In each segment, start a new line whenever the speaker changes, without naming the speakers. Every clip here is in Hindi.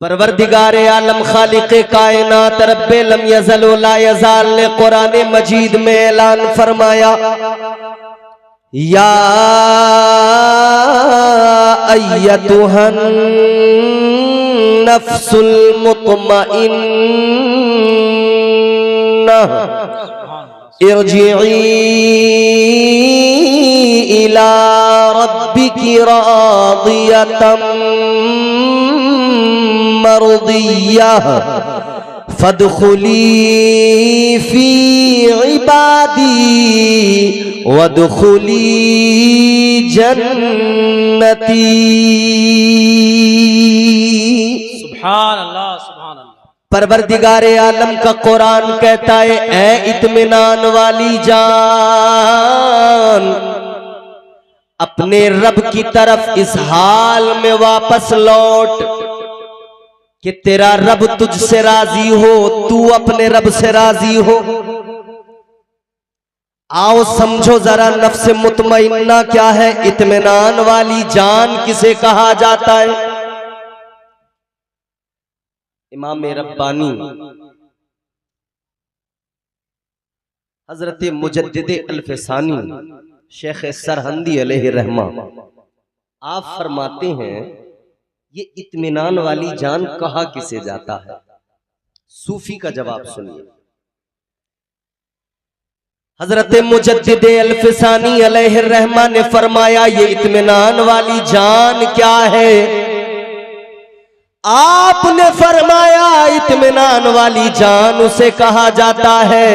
परवरदिगार आलम खालिक़े कायनात रब्बे लम यज़ल व ला यज़ाल ने कुरान मजीद में ऐलान फरमाया, या अय्यतुहन नफ्सुल मुत्मइन्ना इरजिई इला रब्बिकी रादियतम मर्दिय्यह फदखुली फी इबादी वदखुली जन्नती।
सुभान अल्लाह, सुभान अल्लाह।
परवरदिगार आलम का कुरान कहता है, ऐ इत्मीनान वाली जान, अपने रब की तरफ इस हाल में वापस लौट कि तेरा रब तुझसे राजी हो, तू अपने रब से राजी हो। आओ समझो जरा, नफ्स मुतमइन्ना क्या है, इत्मीनान वाली जान किसे कहा जाता है। इमाम रब्बानी हजरत मुजद्दिद अल्फसानी शेख सरहंदी अलैहि रहमा आप फरमाते हैं, ये इत्मीनान वाली जान कहा किसे जाता है। सूफी का जवाब सुनिए। हजरत मुजद्दिद अल्फसानी अलैहि रहमा ने फरमाया, ये इत्मीनान वाली जान क्या है। आपने फरमाया, इत्मीनान वाली जान उसे कहा जाता है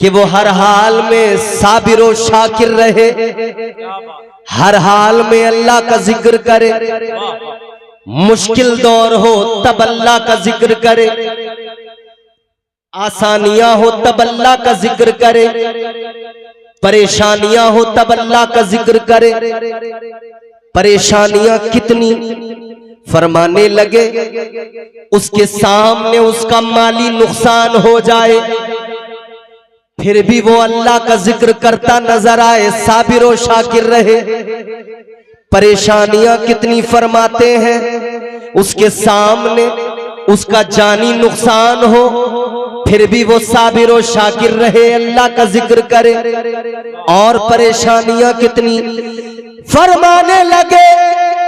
कि वो हर हाल में साबिर व शाकिर रहे, हर हाल में अल्लाह का जिक्र करे, मुश्किल दौर हो तब अल्लाह का जिक्र करे, आसानियां हो तब अल्लाह का जिक्र करे, परेशानियां हो तब अल्लाह का जिक्र करे। परेशानियां कितनी, फरमाने लगे उसके सामने उसका माली नुकसान हो जाए फिर भी वो अल्लाह का जिक्र करता नजर आए, साबिर व शाकिर रहे। परेशानियां कितनी, फरमाते हैं उसके सामने उसका जानी नुकसान हो फिर भी वो साबिर व शाकिर रहे, अल्लाह का जिक्र करे। और परेशानियां कितनी, फरमाने लगे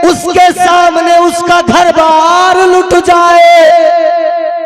उसके सामने उसका घर बार लुट जाए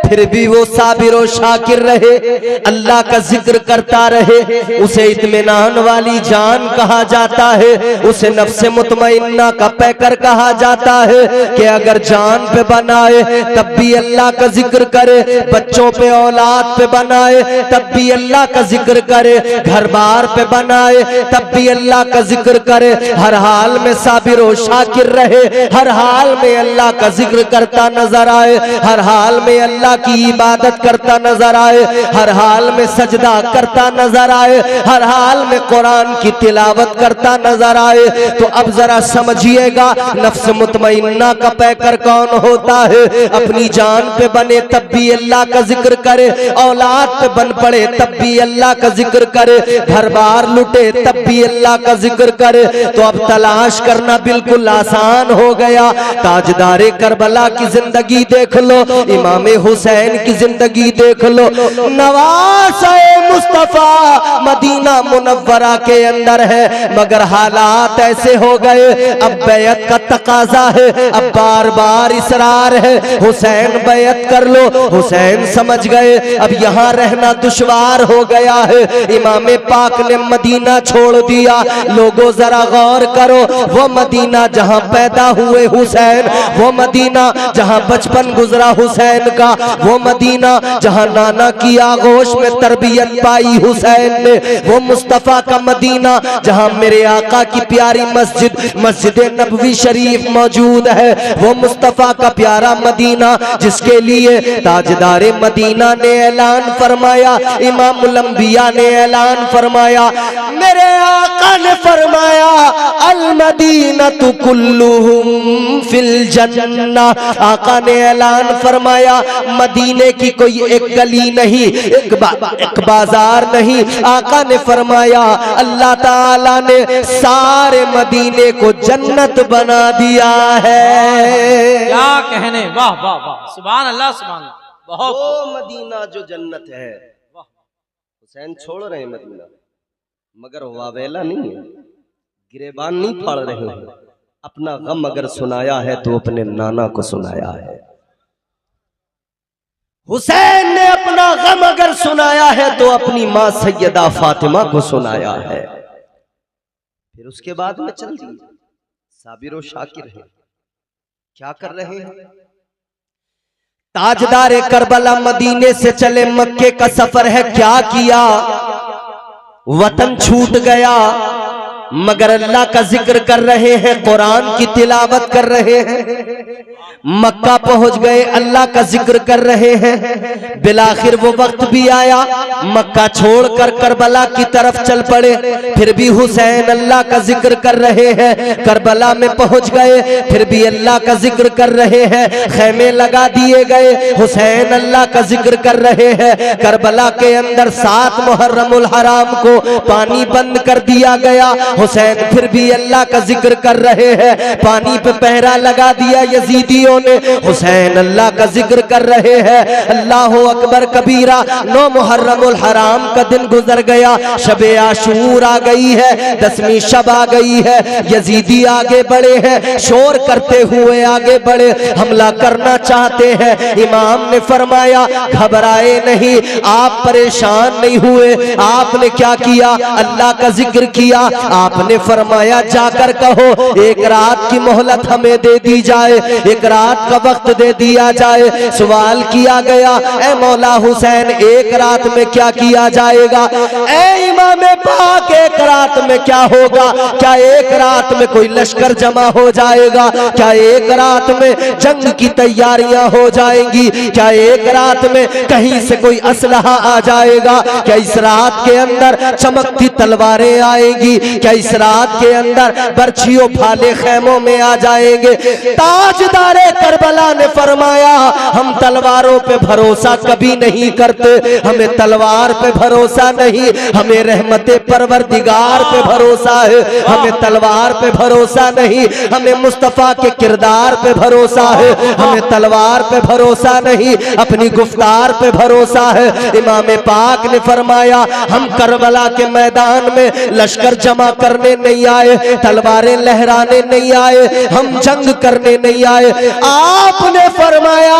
फिर भी वो साबिर व शाकिर रहे, अल्लाह का जिक्र करता रहे। उसे इत्मीनान वाली जान कहा जाता है, उसे नफ्स मुतमइन्ना का पैकर कहा जाता है कि अगर जान पे बनाए तब भी अल्लाह का जिक्र करे, बच्चों पे औलाद पे बनाए तब भी अल्लाह का जिक्र करे, घर बार पे बनाए तब भी अल्लाह का जिक्र करे, हर हाल में साबिर व शाकिर रहे, हर हाल में अल्लाह का जिक्र करता नजर आए, हर हाल में अल्लाह की इबादत करता नजर आए, हर हाल में सजदा करता नजर आए, हर हाल में कुरान की तिलावत करता नजर आए। तो अब जरा समझिएगा, नफ्स मुतमइन्ना का पैकर कौन होता है। अपनी जान पे बने तब भी अल्लाह का जिक्र करे, औलाद पे बन पड़े तब भी अल्लाह का जिक्र करे, घर बार लुटे तब भी अल्लाह का जिक्र करे। तो अब तलाश करना बिल्कुल आसान हो गया। ताजदारे करबला की जिंदगी देख लो, इमाम हुसैन की जिंदगी देख लो, नवासे मुस्तफा मदीना मुनव्वरा के अंदर है, मगर हालात ऐसे हो गए, अब बैयत का तकाजा है, अब बार बार इसरार है, हुसैन बैयत कर लो। हुसैन समझ गए अब यहाँ रहना दुश्वार हो गया है, इमाम पाक ने मदीना छोड़ दिया। लोगों जरा गौर करो, वो मदीना जहाँ पैदा हुए हुसैन, वो मदीना जहाँ बचपन गुजरा हुसैन का, वो मदीना जहां नाना की आगोश में तरबियत पाई हुसैन ने, वो मुस्तफा का मदीना जहां मेरे आका की प्यारी मस्जिद मस्जिद नबवी शरीफ मौजूद है, वो मुस्तफा का प्यारा मदीना जिसके लिए ताजदारे मदीना ने ऐलान फरमाया, इमामुल अंबिया ने ऐलान फरमाया, मेरे आका ने फरमाया अल मदीनतु कुल्लुहुम फिल जन्नह। आका ने ऐलान फरमाया, मदीने की कोई एक गली नहीं, एक बाजार नहीं। आका ने फरमाया अल्लाह ताला ने सारे मदीने को जन्नत बना दिया है।
क्या कहने, वाह वाह वाह, सुभान अल्लाह सुभान अल्लाह। बहुत
वो मदीना जो जन्नत है। हुसैन छोड़ रहे हैं मदीना, मगर वावेला नहीं है, गिरेबान नहीं फाड़ रहे हैं। अपना गम अगर सुनाया है तो अपने नाना को सुनाया है। हुसैन ने अपना गम अगर सुनाया है तो अपनी मां सैयदा फातिमा को सुनाया है। फिर उसके बाद में चल दिए साबिर और शाकिर है, क्या कर रहे हैं? ताजदार करबला मदीने से चले, मक्के का सफर है, क्या किया? वतन छूट गया, मगर अल्लाह का जिक्र कर रहे हैं, कुरान की तिलावत कर रहे हैं। मक्का पहुंच गए, अल्लाह का जिक्र कर रहे हैं। बिलाखिर वो वक्त भी आया, मक्का छोड़कर करबला की तरफ चल पड़े। फिर भी हुसैन अल्लाह का जिक्र कर रहे हैं। करबला में पहुंच गए, फिर भी अल्लाह का जिक्र कर रहे हैं। खैमे लगा दिए गए, हुसैन अल्लाह का जिक्र कर रहे हैं। करबला के अंदर 7 मुहर्रमुल हराम को पानी बंद कर दिया गया। हुसैन फिर भी अल्लाह का जिक्र कर रहे हैं। पानी पे पहरा लगा दिया यजीदियों ने, हुसैन अल्लाह का जिक्र कर रहे हैं। अल्लाह अकबर कबीरा। 9 मुहर्रमुल हराम का दिन गुजर गया, शबे आशूर आ गई है, 10वीं शब आ गई है। यजीदी आगे बढ़े हैं, शोर करते हुए आगे बढ़े, हमला करना चाहते हैं। इमाम ने फरमाया घबराए नहीं, आप परेशान नहीं हुए। आपने क्या किया? अल्लाह का जिक्र किया। आपने फरमाया जाकर कहो एक रात की मोहलत हमें दे दी जाए, एक रात का वक्त दे दिया जाए। सवाल किया गया, ए मौला हुसैन एक रात में क्या किया जाएगा? ए इमाम पाक एक रात में क्या होगा? क्या एक रात में कोई लश्कर जमा हो जाएगा? क्या एक रात में जंग की तैयारियां हो जाएंगी? क्या एक रात में कहीं से कोई असलहा आ जाएगा? क्या इस रात के अंदर चमकती तलवारें आएंगी? क्या इस रात के अंदर बर्छियों भाले खैमों में आ जाएंगे? ताजदारे करबला ने फरमाया हम तलवारों पे भरोसा कभी नहीं करते, हमें तलवार पे भरोसा नहीं, हमें रहमते परवरदिगार पे भरोसा है। हमें तलवार पे भरोसा नहीं, हमें मुस्तफा के किरदार पे भरोसा है। हमें तलवार पे भरोसा नहीं, अपनी गुफ्तार पे भरोसा है। इमाम पाक ने फरमाया हम करबला के मैदान में लश्कर जमा करने नहीं आए, तलवारें लहराने नहीं आए, हम जंग करने नहीं आए। आपने फरमाया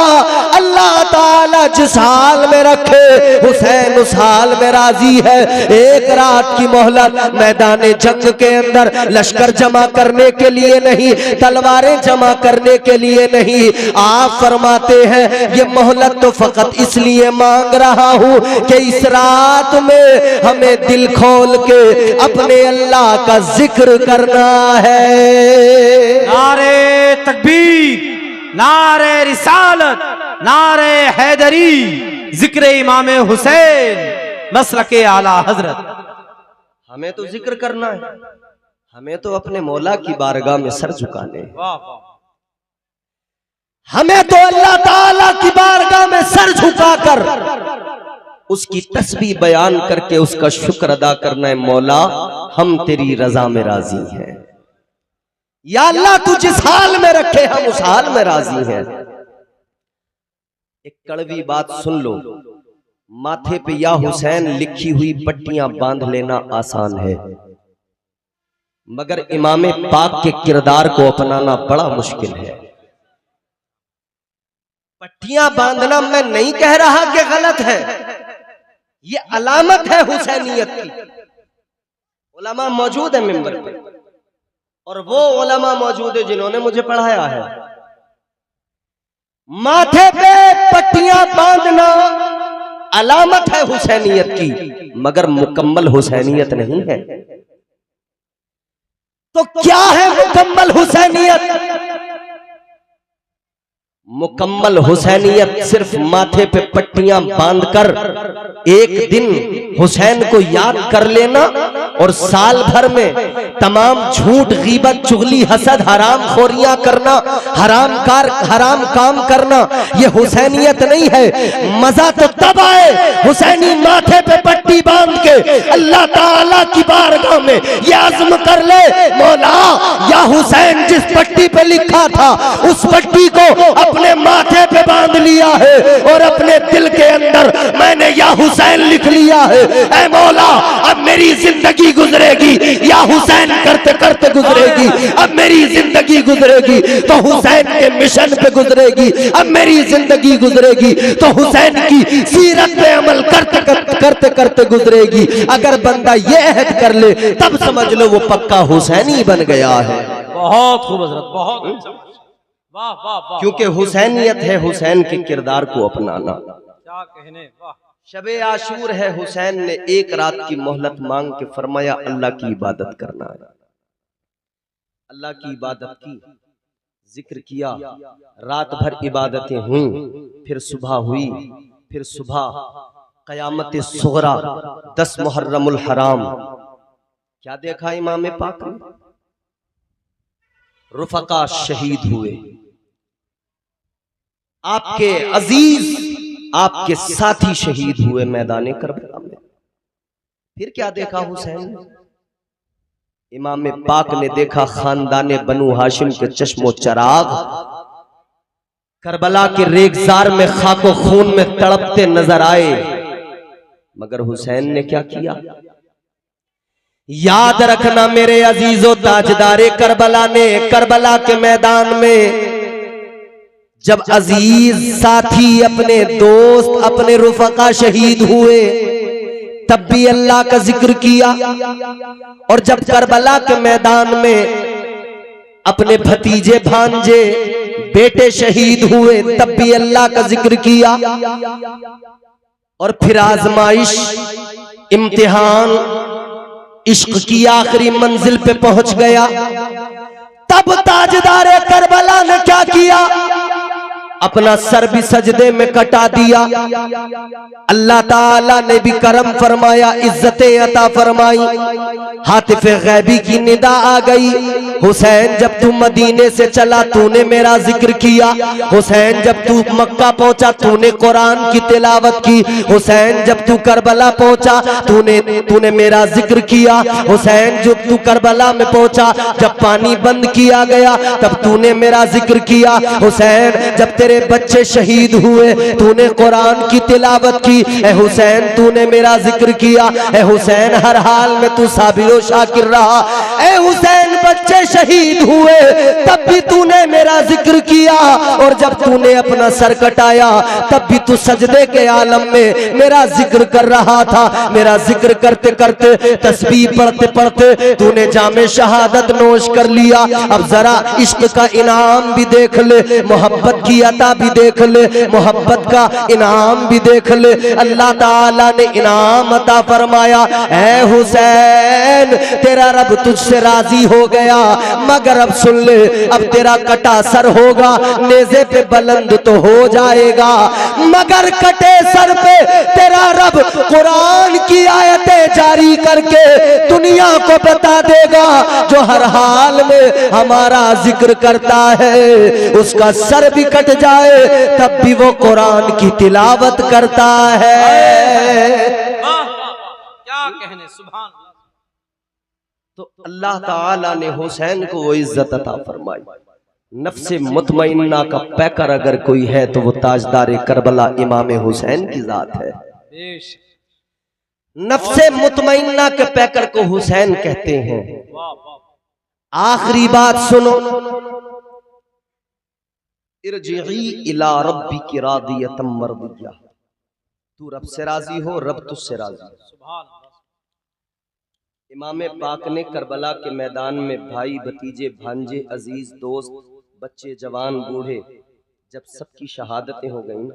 अल्लाह ताला जिस हाल में रखे हुसैन उस हाल में राजी है। एक रात की मोहलत मैदान जंग के अंदर लश्कर जमा करने के लिए नहीं, तलवारें जमा करने के लिए नहीं। आप फरमाते हैं ये मोहलत तो फकत इसलिए मांग रहा हूं कि इस रात में हमें दिल खोल के अपने अल्लाह का जिक्र करना है।
नारे तकबीर, नारे रिसालत, नारे हैदरी, जिक्र इमाम हुसैन, मसलके आला हजरत।
हमें तो जिक्र करना है, हमें तो अपने मौला की बारगाह में सर झुकाने हैं।
वाह वाह,
हमें तो अल्लाह ताला की बारगाह में सर झुकाकर उसकी तस्बीह बयान करके उसका शुक्र अदा करना है। मौला हम तेरी रजा में राजी हैं, या अल्लाह तू जिस हाल में रखे हम उस हाल में राजी हैं। एक कड़वी बात सुन लो, माथे पे या हुसैन लिखी हुई पट्टियां बांध लेना आसान है, मगर इमाम पाक के किरदार को अपनाना बड़ा मुश्किल है। पट्टियां बांधना मैं नहीं कह रहा कि गलत है, ये अलामत है हुसैनियत की। उलमा मौजूद है मिंबर पे, और वो उलमा मौजूद है जिन्होंने मुझे पढ़ाया है। माथे पे पट्टियां बांधना अलामत है हुसैनियत की, मगर मुकम्मल हुसैनियत नहीं है। तो क्या है मुकम्मल हुसैनियत? मुकम्मल हुसैनियत सिर्फ माथे पे पट्टियां बांधकर एक दिन हुसैन को याद कर लेना और साल भर में तमाम झूठ, गीबत, चुगली, हसद, हराम खोरियां करना, हराम काम करना, ये हुसैनियत नहीं है। मजा तो तब आए हुसैनी माथे पे पट्टी बांध के अल्लाह ताला की बारगाह में ये आज़म कर ले, मौला या हुसैन जिस पट्टी पे लिखा था उस पट्टी को अपने माथे पे बांध लिया है और अपने दिल के अंदर मैंने या हुसैन लिख लिया है। ऐ मौला अब मेरी जिंदगी गुजरेगी या हुसैन करते करते गुजरेगी, अब मेरी जिंदगी गुजरेगी तो हुसैन के मिशन पे गुजरेगी, अब मेरी जिंदगी गुजरेगी तो हुसैन की सीरत पे अमल करते करते करते गुजरेगी। अगर बंदा ये अहद कर ले तब समझ लो वो पक्का हुसैनी बन गया है।
बहुत खूब हजरत, बहुत अच्छा। वाह वाह वाह,
क्योंकि हुसैनियत है हुसैन के किरदार को अपनाना।
क्या कहने, वाह।
शबे आशूर है, हुसैन ने एक रात की मोहलत मांग के फरमाया अल्लाह की इबादत करना है। अल्लाह की इबादत की, जिक्र किया, रात भर इबादतें हुई, फिर सुबह हुई, फिर सुबह क़यामत सुगरा 10 मुहर्रमुल हराम। क्या देखा इमाम पाक ने? रुफका शहीद हुए, आपके अजीज, आपके साथी शहीद हुए मैदान करबला में। फिर क्या देखा हुसैन ने? इमाम पाक ने देखा खानदाने बनु हाशिम के चश्मो चराग करबला के रेगजार में खाको खून में तड़पते नजर आए, मगर हुसैन ने क्या किया? याद रखना मेरे अजीजों, ताजदारे करबला ने करबला के मैदान में जब अजीज साथी, अपने दोस्त, अपने रुफका शहीद हुए तब भी अल्लाह का जिक्र किया, और जब करबला के मैदान में अपने भतीजे, भांजे, बेटे शहीद हुए तब भी अल्लाह का जिक्र किया। और फिर आजमाइश, इम्तिहान, इश्क की आखिरी मंजिल पे पहुंच गया, तब ताजदारे करबला ने क्या किया? अपना सर भी सजदे में कटा दिया। अल्लाह ताला ने भी करम फरमाया, इज्जतें अता फरमाई, हातिफे गैबी की निदा आ गई। हुसैन जब तू मदीने से चला तूने मेरा जिक्र किया, हुसैन जब तू मक्का पहुंचा तूने कुरान की तिलावत की, हुसैन जब तू करबला पहुंचा तूने मेरा जिक्र किया, हुसैन जब तू करबला में पहुंचा जब पानी बंद किया गया तब तूने मेरा जिक्र किया, हुसैन जब तेरे बच्चे शहीद हुए तूने कुरान की तिलावत की, ए हुसैन तूने मेरा जिक्र किया, ए हुसैन हर हाल में तू साबिर शाकिर रहा, ए हुसैन बच्चे शहीद हुए तब भी तूने मेरा जिक्र किया, और जब तूने अपना सर कटाया तब भी तू सजदे के आलम में मेरा जिक्र कर रहा था। मेरा जिक्र करते करते, तस्बीह पढ़ते पढ़ते तूने जामे शहादत नोश कर लिया। अब जरा इश्क का इनाम भी देख ले, मोहब्बत की अता भी देख ले, मोहब्बत का इनाम भी देख ले। अल्लाह ताला ने इनाम अता फरमाया, ऐ हुसैन तेरा रब तुझसे राजी हो गया, मगर अब सुन ले, अब तेरा कटा सर होगा, नेज़े पे बुलंद तो हो जाएगा, मगर कटे सर पे तेरा रब कुरान की आयतें जारी करके दुनिया को बता देगा, जो हर हाल में हमारा जिक्र करता है उसका सर भी कट जाए तब भी वो कुरान की तिलावत करता है।
क्या कहने, सुभान अल्लाह।
तो अल्लाह ताला ने हुसैन को वो इज्जत अता फरमाई। नफ्से मुतमइन्ना का पैकर अगर कोई है तो वो ताजदार करबला इमाम हुसैन की जात है। नफ्से मुतमइन्ना के पैकर को हुसैन कहते हैं। आखिरी बात सुनो, इरजिई इला रब्बिकी रादियतम मर्दिया, तू रब से राजी हो, रब तुझसे राजी हो। इमाम पाक ने करबला के मैदान में भाई, भतीजे, भांजे, अजीज, दोस्त, बच्चे, जवान, बूढ़े, जब सबकी शहादतें हो गई ना,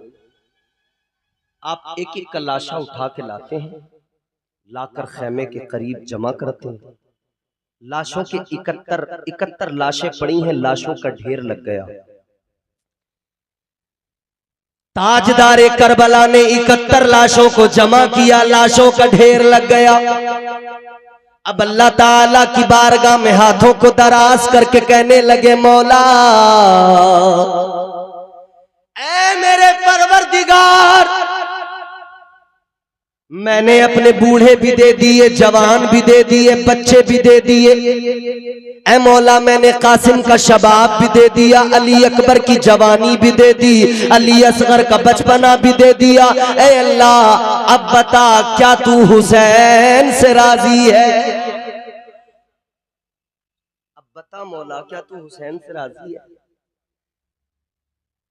आप एक एक का लाशा उठा के लाते हैं, लाकर खैमे के करीब जमा करते हैं। लाशों के 71 लाशें पड़ी हैं, लाशों का ढेर लग गया। ताजदारे करबला ने 71 लाशों को जमा किया, लाशों का ढेर लग गया। अब अल्लाह ताला की बारगाह में हाथों को दराज करके कहने लगे, मौला ऐ मेरे परवरदिगार, मैंने अपने बूढ़े भी दे दिए, जवान भी दे दिए, बच्चे भी दे दिए। ऐ मौला मैंने कासिम का शबाब भी दे दिया, अली अकबर की जवानी भी दे दी, अली असगर का बचपना भी दे दिया। ऐ अल्लाह अब बता क्या तू हुसैन से राजी है? अब बता मौला क्या तू हुसैन से राजी है?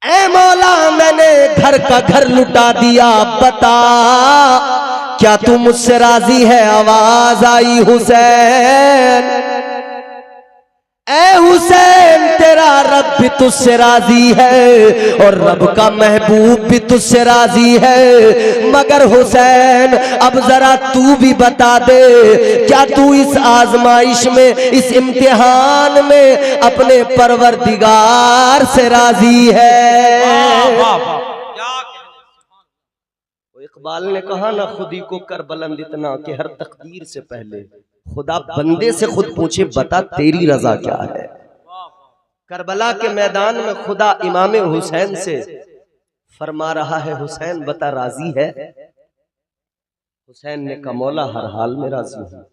ऐ मौला मैंने घर का घर लुटा दिया, बता क्या तू मुझसे राजी है? आवाज आई हुसैन, ऐ हुसैन तेरा रब भी तुझसे राजी है और रब का महबूब भी तुझसे राजी है, मगर हुसैन अब जरा तू भी बता दे क्या तू इस आजमाइश में, इस इम्तिहान में अपने परवरदिगार से राजी है? इकबाल ने कहा ना, खुदी को कर बुलंद इतना कि हर तकदीर से पहले खुदा बंदे से खुद पूछे बता तेरी रजा क्या है। करबला के मैदान में खुदा इमाम हुसैन से फरमा रहा है, हुसैन बता राजी है? हुसैन ने कहा मौला हर हाल में राजी हूँ,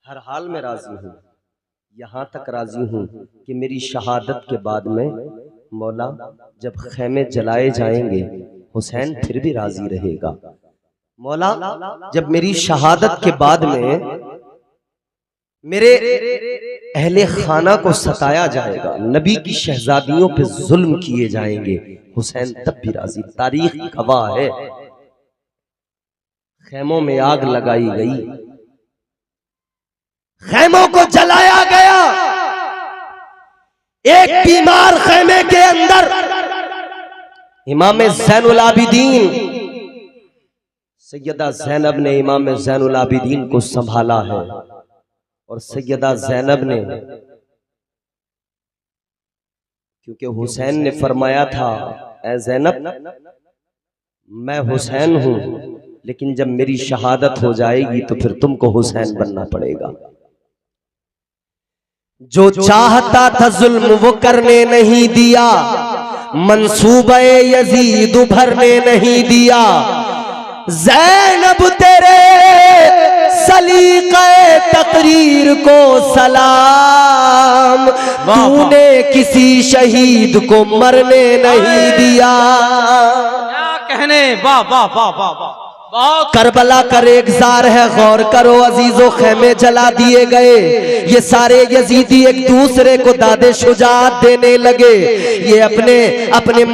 हर हाल में राजी हूँ, यहाँ तक राजी हूँ कि मेरी शहादत के बाद में मौला जब खैमे जलाए जाएंगे हुसैन फिर भी राजी रहेगा। मौला जब मेरी शहादत के बाद में मेरे अहले खाना को सताया जाएगा, नबी की शहजादियों पे जुल्म किए जाएंगे, हुसैन तब भी राजी। तारीख गवाह है, खैमों में आग लगाई गई, खैमों को जलाया गया, एक बीमार खैमे के अंदर इमाम ज़ैनुल आबिदीन सैयदा ज़ैनब ने इमाम ज़ैनुल आबिदीन को संभाला है और सैयदा ज़ैनब ने, क्योंकि हुसैन ने फरमाया था ऐ ज़ैनब मैं हुसैन हूं, लेकिन जब मेरी शहादत हो जाएगी तो फिर तुमको हुसैन बनना पड़ेगा। जो चाहता था जुल्म वो करने नहीं दिया, मंसूबे यजीद भरने नहीं दिया, ज़ैनब तेरे सलीक़े तकरीर को सलाम, तूने किसी शहीद को मरने नहीं दिया।
क्या कहने, वाह वाह वाह वाह वाह।
करबला का रेगजार है, गौर करो अजीजों, खैमे जला दिए गए, ये सारे यजीदी एक दूसरे को दादे शुजात देने लगे, ये अपने अपने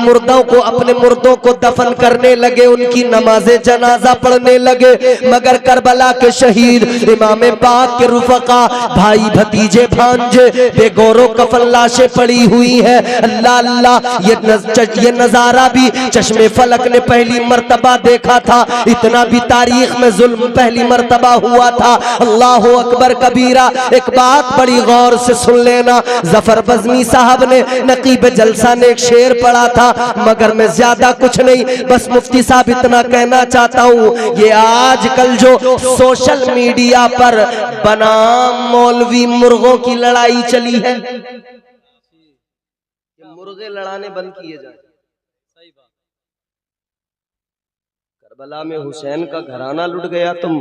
मुर्दों को दफन करने लगे, उनकी नमाज़े जनाजा पढ़ने लगे, मगर करबला के शहीद इमाम पाक के रुफका, भाई भतीजे भांजे बेगौरो कफन लाशें पड़ी हुई है। अल्लाह अल्लाह, ये नजारा भी चश्मे फलक ने पहली मर्तबा देखा था, इतना भी तारीख में जुल्म पहली मर्तबा हुआ था। अल्लाह अकबर कबीरा। एक बात बड़ी गौर से सुन लेना, जफर बज़मी साहब ने नकीब जलसा ने एक शेर पढ़ा था, मगर मैं ज्यादा कुछ नहीं, बस मुफ्ती साहब इतना कहना चाहता हूँ, ये आजकल जो सोशल मीडिया पर बनाम मौलवी मुर्गों की लड़ाई चली है, मुर्गे लड़ाने बंद किए जाए। करबला में हुसैन का घराना लुट गया, तुम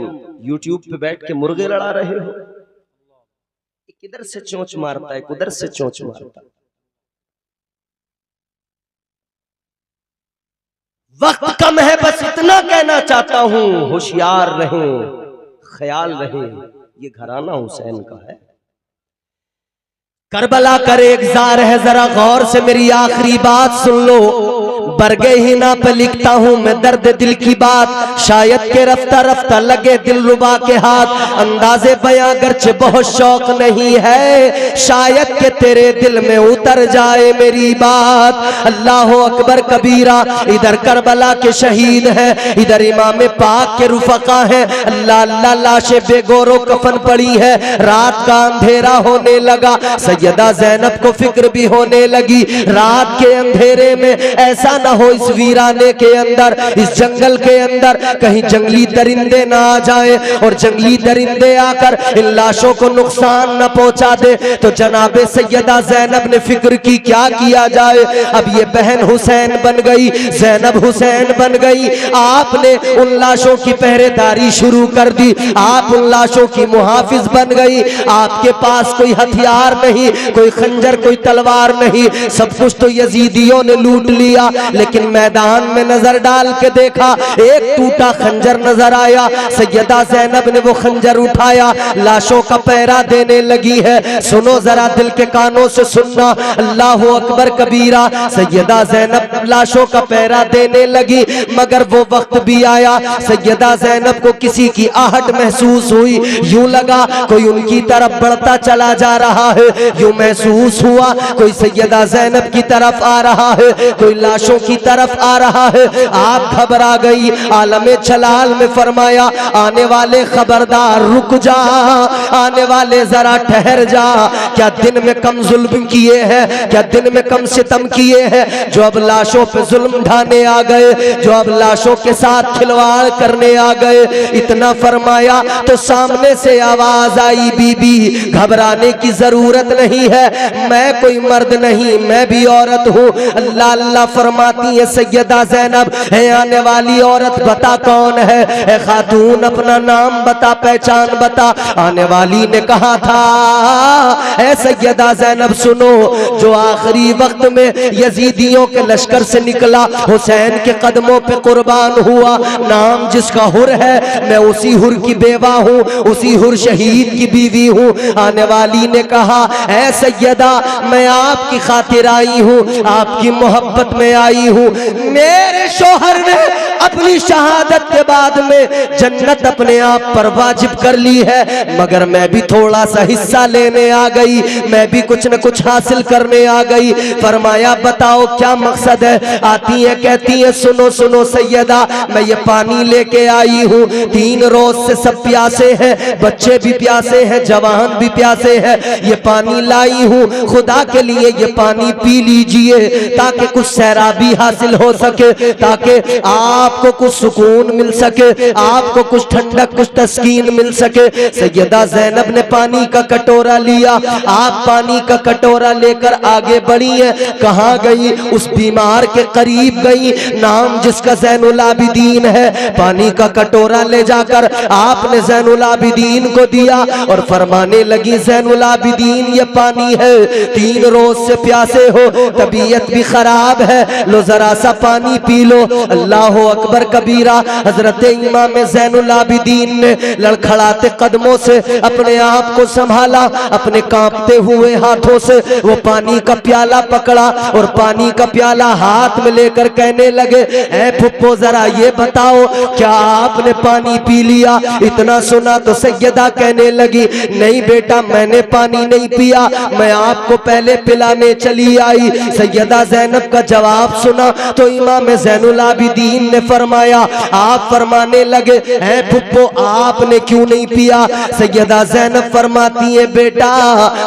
यूट्यूब पे बैठ के मुर्गे लड़ा रहे हो। किधर से चोंच मारता है, कुधर से चोंच मारता है। वक्त कम है, बस इतना कहना चाहता हूं, होशियार रहें, ख्याल रहे, ये घराना हुसैन का है। करबला का रेगजार है, जरा गौर से मेरी आखिरी बात सुन लो। बरगे हिना पे लिखता हूँ मैं दर्द दिल की बात, शायद के रफ्ता रफ्ता लगे दिल रुबा के हाथ, अंदाजे बयां गर्चे बहुत शौक नहीं है, शायद के तेरे दिल में उतर जाए मेरी बात। अल्लाह अकबर कबीरा। इधर करबला के शहीद हैं, इधर इमाम पाक के रुफका हैं। अल्लाह अल्लाह, लाशें बेगौरो कफन पड़ी है। रात का अंधेरा होने लगा, सैयदा ज़ैनब को फिक्र भी होने लगी, रात के अंधेरे में ऐसा ना हो इस वीराने के अंदर, इस जंगल के अंदर कहीं जंगली दरिंदे ना आ जाए और जंगली दरिंदे आकर इन लाशों को नुकसान न पहुंचा दे। तो जनाबे सैयदा ज़ैनब ने फिक्र की क्या किया जाए। अब ये बहन हुसैन बन गई, ज़ैनब हुसैन बन गई। आपने उन लाशों की पहरेदारी शुरू कर दी, आप उन लाशों की मुहाफिज बन गई। आपके पास कोई हथियार नहीं, कोई खंजर, कोई तलवार नहीं, सब कुछ तो यजीदियों ने लूट लिया। लेकिन मैदान में नजर डाल के देखा, एक टूटा खंजर नजर आया। सैयदा ज़ैनब ने वो खंजर उठाया, लाशों का पहरा देने लगी है। सुनो जरा, दिल के कानों से सुनना, अल्लाह अकबर कबीरा। सैयदा ज़ैनब लाशों का पहरा देने लगी, मगर वो वक्त भी आया, सैयदा ज़ैनब को किसी की आहट महसूस हुई। यूं लगा कोई उनकी तरफ बढ़ता चला जा रहा है, यूं महसूस हुआ कोई सैयदा ज़ैनब की तरफ आ रहा है, कोई लाशों की तरफ आ रहा है। आप घबरा गई। आलमे जलाल में फरमाया, आने वाले खबरदार, रुक जा, आने वाले जरा ठहर जा। क्या दिन में कम जुल्म किए हैं, क्या दिन में कम सितम किए हैं जो अब लाशों पे जुल्म ढाने आ गए, जो अब लाशों के साथ खिलवाड़ करने आ गए। इतना फरमाया तो सामने से आवाज आई, बीबी घबराने की जरूरत नहीं है, मैं कोई मर्द नहीं, मैं भी औरत हूँ। अल्लाह अल्लाह फरमाती है सैयदा ज़ैनब, है आने वाली औरत बता कौन है, ए खातून अपना नाम बता, पहचान बता। आने वाली ने कहा था, ए सैयदा ज़ैनब सुनो, जो आखिरी वक्त में यजीदियों के लश्कर से निकला, हुसैन के कदमों पे कुर्बान हुआ, नाम जिसका हुर है, मैं उसी हुर की बेवा हूँ, उसी हुर शहीद की बीवी हूँ। आने वाली ने कहा, ऐ सैयदा मैं आपकी खातिर आई हूँ, आपकी मोहब्बत में आई हूँ। मेरे शोहर ने अपनी शहादत के बाद में जन्नत अपने आप पर वाजिब कर ली है, मगर मैं भी थोड़ा सा हिस्सा लेने आ गई, मैं भी कुछ न कुछ हासिल करने आ गई। फरमाया बताओ क्या मकसद है। आती है कहती है, सुनो सुनो सैयदा, मैं ये पानी लेके आई हूँ, 3 रोज से सब प्यासे हैं, बच्चे भी प्यासे हैं, जवान भी प्यासे हैं, ये पानी लाई हूँ, खुदा के लिए ये पानी पी लीजिए ताकि कुछ सैराबी हासिल हो सके, ताकि आपको कुछ सुकून मिल सके, आपको कुछ ठंडक, कुछ तस्कीन मिल सके। सैयदा ज़ैनब ने पानी का कटोरा लिया, आप पानी का कटोरा लेकर आगे बढ़ी है। कहाँ गई? उस बीमार के करीब गई, नाम जिसका ज़ैनुल आबिदीन है। पानी का कटोरा ले जाकर आपने ज़ैनुल आबिदीन को दिया और फरमाने लगी, ज़ैनुल आबिदीन ये पानी है, 3 रोज से प्यासे हो, तबीयत भी खराब है, लो जरा सा पानी पी लो। अल्लाह अकबर कबीरा। हजरत इमाम ज़ैनुल आबिदीन ने लड़खड़ाते कदमों से अपने आप को संभाला, अपने कांपते हुए हाथों से वो पानी का प्याला पकड़ा और पानी का प्याला हाथ में लेकर कहने लगे, ऐ फुप्पो जरा ये बताओ क्या आपने पानी पी लिया? इतना सुना तो सैयदा कहने लगी, नहीं बेटा मैंने पानी नहीं पिया, मैं आपको पहले पिलाने चली आई। सैयदा ज़ैनब का जवाब सुना तो इमाम ज़ैनुल आबिदीन ने फरमाया, आप फरमाने लगे, ऐ फुप्पो आपने क्यों नहीं पिया? सैयदा ज़ैनब फरमाती है, बेटा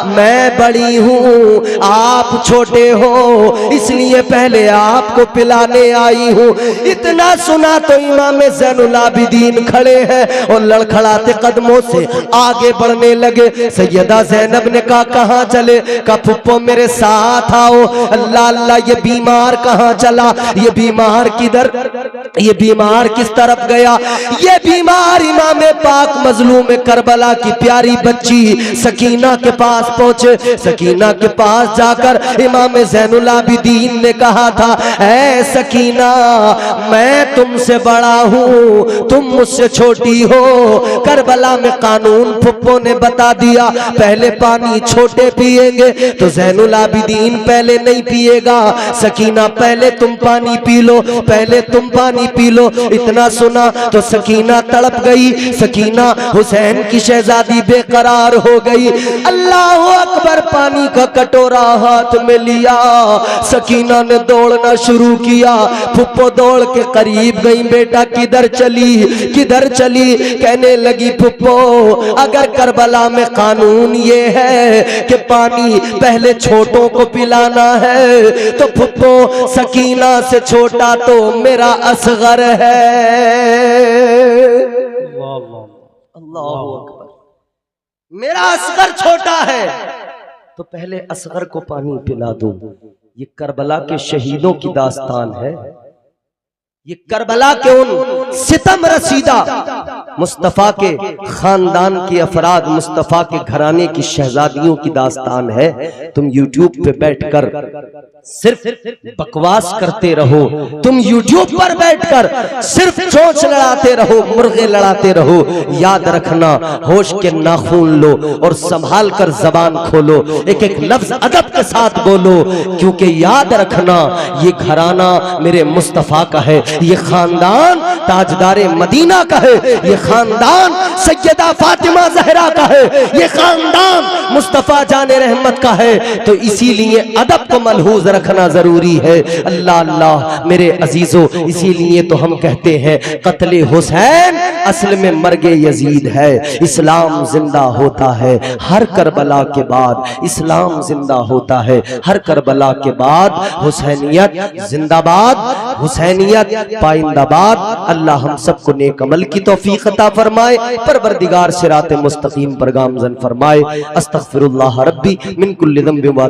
मैं बड़ी हूँ, आप छोटे हो, इसलिए पहले आपको पिलाने आई हूँ। इतना सुना तो इमाम ज़ैनुल आबिदीन खड़े हैं और लड़खड़ाते कदमों से आगे बढ़ने लगे। सैयदा ज़ैनब ने कहा कहाँ चले? कहा फुप्पो मेरे साथ आओ। अल्लाह अल्लाह, ये बीमार कहाँ चला? ये बीमार किधर, ये बीमार किस तरफ गया? ये बीमार इमाम पाक मजलूम करबला की प्यारी बच्ची सकीना के पास पहुंचे। सकीना के पास जाकर इमाम ज़ैनुल आबिदीन ने कहा था, ऐ सकीना मैं तुमसे बड़ा हूँ, तुम मुझसे छोटी हो। करबला में कानून फुप्पो ने बता दिया, पहले पानी छोटे पिएंगे, तो ज़ैनुल आबिदीन पहले नहीं पिएगा। सकीना पहले तुम पानी पी लो, पहले तुम पानी पानी पी लो। इतना सुना तो सकीना तड़प गई, सकीना हुसैन की शहजादी बेकरार हो गई। अल्लाह अकबर, पानी का कटोरा हाथ में लिया, सकीना ने दौड़ना शुरू किया। फुप्पो दौड़ के करीब गई, बेटा किधर चली किधर चली? कहने लगी फुप्पो, अगर करबला में कानून ये है कि पानी पहले छोटों को पिलाना है, तो फुप्पो सकीना से छोटा तो मेरा असगर है। अल्लाहु अकबर, मेरा असगर छोटा है तो पहले असगर को पानी पिला दो। ये करबला के शहीदों की दास्तान है, ये करबला के उन सितम रसीदा मुस्तफा के खानदान के अफराद, मुस्तफा के घराने की शहजादियों की दास्तान है। तुम यूट्यूब पे बैठकर सिर्फ बकवास करते रहो, तुम यूट्यूब पर बैठकर सिर्फ चोंच लड़ाते रहो, मुर्गे लड़ाते रहो। याद रखना, होश के नाखून लो और संभाल कर जबान खोलो, एक एक लफ्ज अदब के साथ बोलो, क्योंकि याद रखना ये घराना मेरे मुस्तफा का है, ये खानदान ताजदारे मदीना का है, ये खानदान सैयदा फातिमा जहरा का है, ये खानदान मुस्तफा जाने रहमत का है। तो इसीलिए अदब को मलहूज रखना जरूरी है। अल्लाह अल्लाह मेरे अजीजों, इसीलिए तो हम कहते हैं कत्ले हुसैन असल में मर्गे यजीद है। इस्लाम जिंदा होता है हर करबला के बाद, इस्लाम जिंदा होता है हर करबला के बाद। हुसैनियत जिंदाबाद, हुसैनियत पाइंदाबाद। अल्लाह हम सबको नेक अमल की तौफीक अता फरमाए, परवरदिगार सिराते मुस्तकीम पर गामज़न फरमाए। अस्तगफिरुल्लाह रब्बी मिन कुल्लि ज़ंबिन व